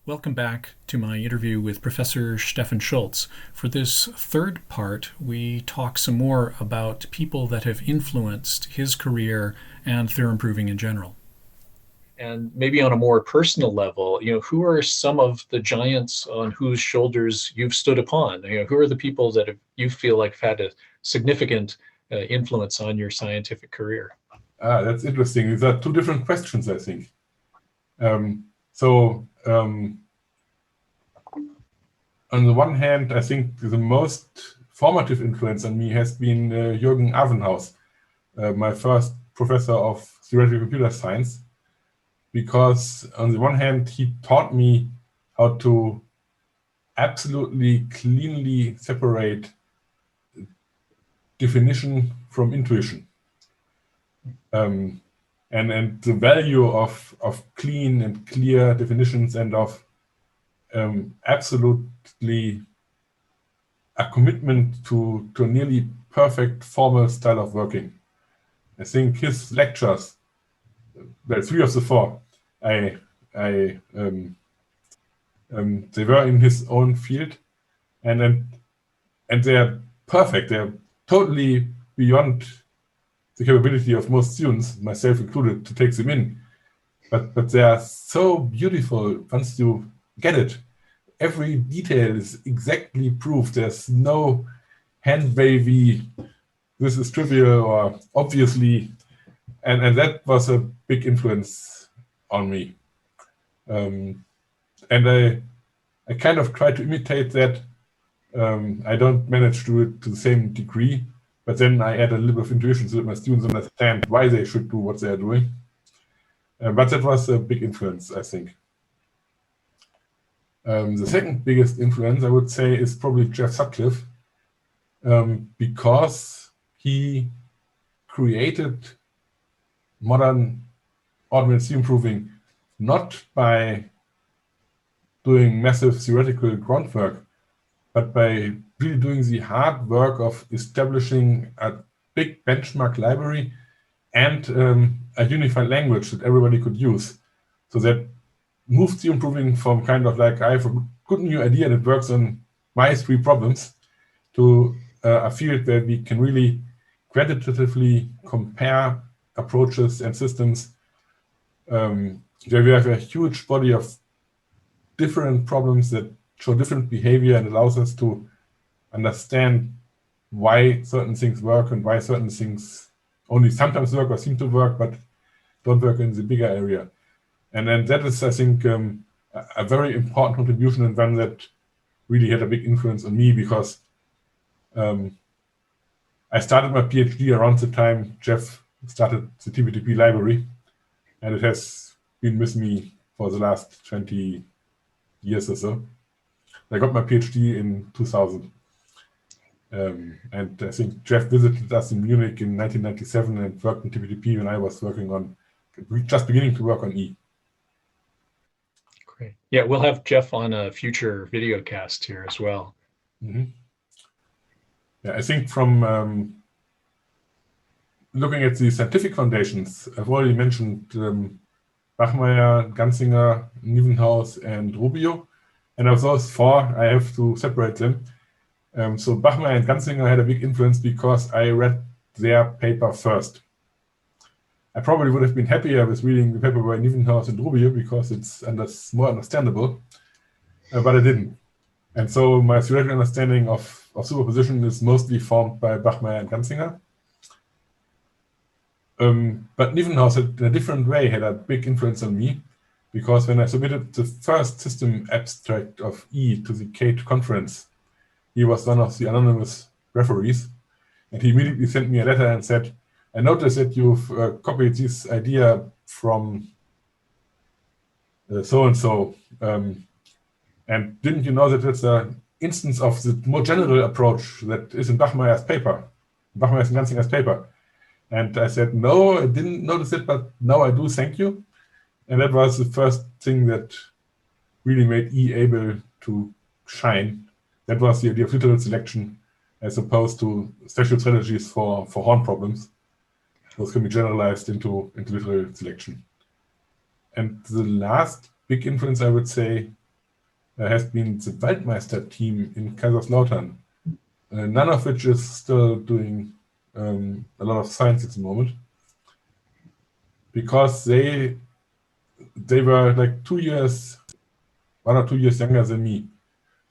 Welcome back to my interview with Professor Stephan Schulz. For this third part, we talk some more about people that have influenced his career and theorem proving in general. And maybe on a more personal level, who are some of the giants on whose shoulders you've stood upon? Who are the people that you feel like have had a significant influence on your scientific career? That's interesting. These are two different questions, I think. On the one hand, I think the most formative influence on me has been Jürgen Avenhaus, my first professor of theoretical computer science, because on the one hand, he taught me how to absolutely cleanly separate definition from intuition. And the value of clean and clear definitions and of absolutely a commitment to a nearly perfect formal style of working. I think his lectures, well, 3 of the 4, they were in his own field, and they're perfect. They're totally beyond the capability of most students, myself included, to take them in. But they are so beautiful once you get it. Every detail is exactly proved. There's no hand wavy, this is trivial or obviously, and that was a big influence on me. And I kind of try to imitate that. I don't manage to do it to the same degree, but then I add a little bit of intuition so that my students understand why they should do what they are doing. But that was a big influence, I think. The second biggest influence, I would say, is probably Jeff Sutcliffe, because he created modern automated theorem proving not by doing massive theoretical groundwork, but by really doing the hard work of establishing a big benchmark library and a unified language that everybody could use. So that moved theorem proving from kind of like, I have a good new idea and it works on my 3 problems, to a field where we can really quantitatively compare approaches and systems, where we have a huge body of different problems that show different behavior and allows us to understand why certain things work and why certain things only sometimes work or seem to work, but don't work in the bigger area. And then that is, I think, a very important contribution, and one that really had a big influence on me, because I started my PhD around the time Jeff started the TPTP library, and it has been with me for the last 20 years or so. I got my PhD in 2000. And I think Jeff visited us in Munich in 1997 and worked in TPTP when I was just beginning to work on E. Great. Yeah, we'll have Jeff on a future video cast here as well. Mm-hmm. Yeah, I think from looking at the scientific foundations, I've already mentioned Bachmeier, Ganzinger, Nieuwenhuis, and Rubio. And of those 4, I have to separate them. So Bachmeier and Ganzinger had a big influence because I read their paper first. I probably would have been happier with reading the paper by Nieuwenhuis and Rubio because it's more understandable, but I didn't. And so my theoretical understanding of superposition is mostly formed by Bachmeier and Ganzinger. But Nieuwenhuis, in a different way, had a big influence on me, because when I submitted the first system abstract of E to the CATE conference, he was one of the anonymous referees, and he immediately sent me a letter and said, I noticed that you've copied this idea from so-and-so, and didn't you know that it's an instance of the more general approach that is in Bachmeier's paper, Bachmeier's and Ganzinger's paper? And I said, no, I didn't notice it, but now I do, thank you. And that was the first thing that really made E able to shine. That was the idea of literal selection, as opposed to special strategies for horn problems. Those can be generalized into literal selection. And the last big influence, I would say, has been the Waldmeister team in Kaiserslautern, none of which is still doing a lot of science at the moment, because they were like 2 years, 1 or 2 years younger than me.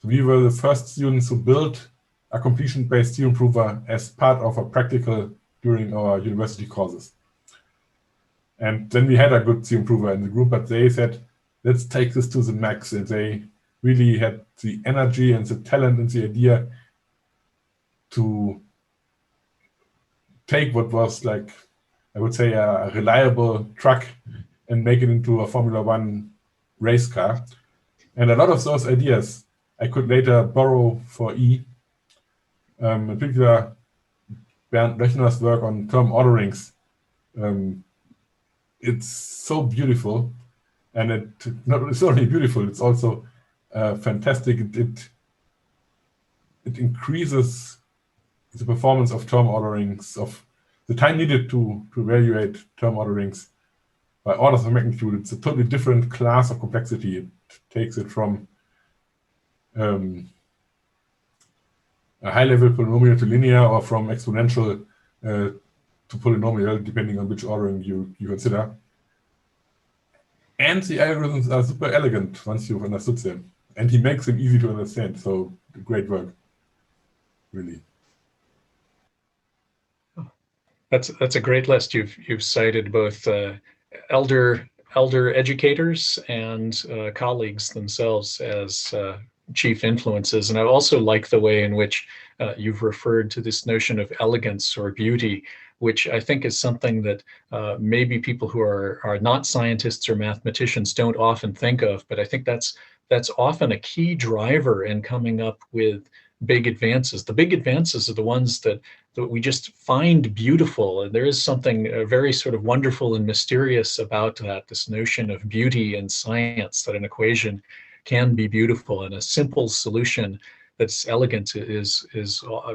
So we were the first students who built a completion-based theorem prover as part of a practical during our university courses. And then we had a good theorem prover in the group, but they said, let's take this to the max. And they really had the energy and the talent and the idea to take what was like, I would say, a reliable truck and make it into a Formula One race car. And a lot of those ideas I could later borrow for E. In particular, Bernd Löchner's work on term orderings. It's so beautiful, and it's not only beautiful, it's also fantastic. It increases the performance of term orderings, of the time needed to evaluate term orderings by orders of magnitude. It's a totally different class of complexity. It takes it from a high-level polynomial to linear, or from exponential to polynomial, depending on which ordering you consider. And the algorithms are super elegant once you've understood them. And he makes them easy to understand. So great work, really. That's a great list. You've cited both elder educators and colleagues themselves as chief influences. And I also like the way in which you've referred to this notion of elegance or beauty, which I think is something that maybe people who are not scientists or mathematicians don't often think of. But I think that's often a key driver in coming up with big advances. The big advances are the ones that we just find beautiful. And there is something very sort of wonderful and mysterious about that, this notion of beauty in science, that an equation can be beautiful, and a simple solution that's elegant is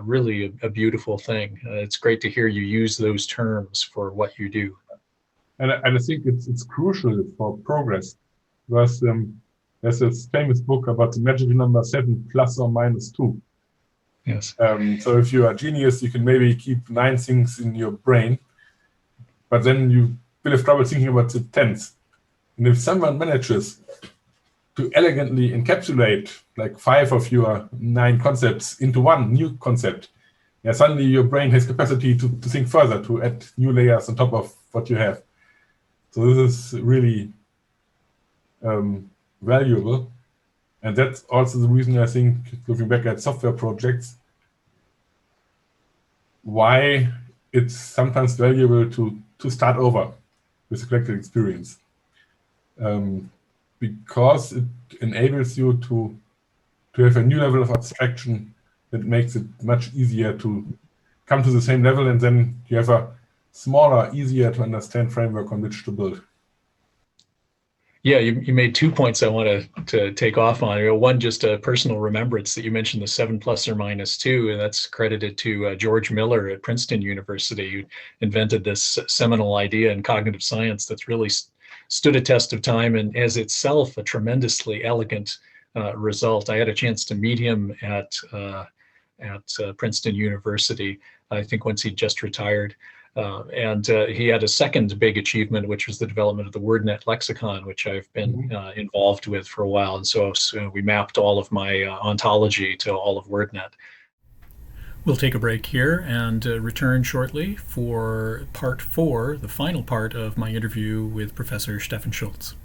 really a beautiful thing. It's great to hear you use those terms for what you do. And I think it's crucial for progress, because there's this famous book about the magic number 7 plus or minus 2. Yes. So if you're a genius, you can maybe keep 9 things in your brain, but then you will have trouble thinking about the 10th. And if someone manages to elegantly encapsulate like 5 of your 9 concepts into one new concept, yeah, suddenly your brain has capacity to think further, to add new layers on top of what you have. So this is really valuable. And that's also the reason, I think, looking back at software projects, why it's sometimes valuable to start over with a collected experience. Because it enables you to have a new level of abstraction that makes it much easier to come to the same level, and then you have a smaller, easier to understand framework on which to build. Yeah, you made 2 points I want to take off on. One, just a personal remembrance that you mentioned the 7 plus or minus 2, and that's credited to George Miller at Princeton University, who invented this seminal idea in cognitive science that's really stood a test of time, and as itself a tremendously elegant result. I had a chance to meet him at Princeton University, I think once he just retired. And he had a second big achievement, which was the development of the WordNet lexicon, which I've been involved with for a while. And so we mapped all of my ontology to all of WordNet. We'll take a break here and return shortly for part 4, the final part of my interview with Professor Stephan Schulz.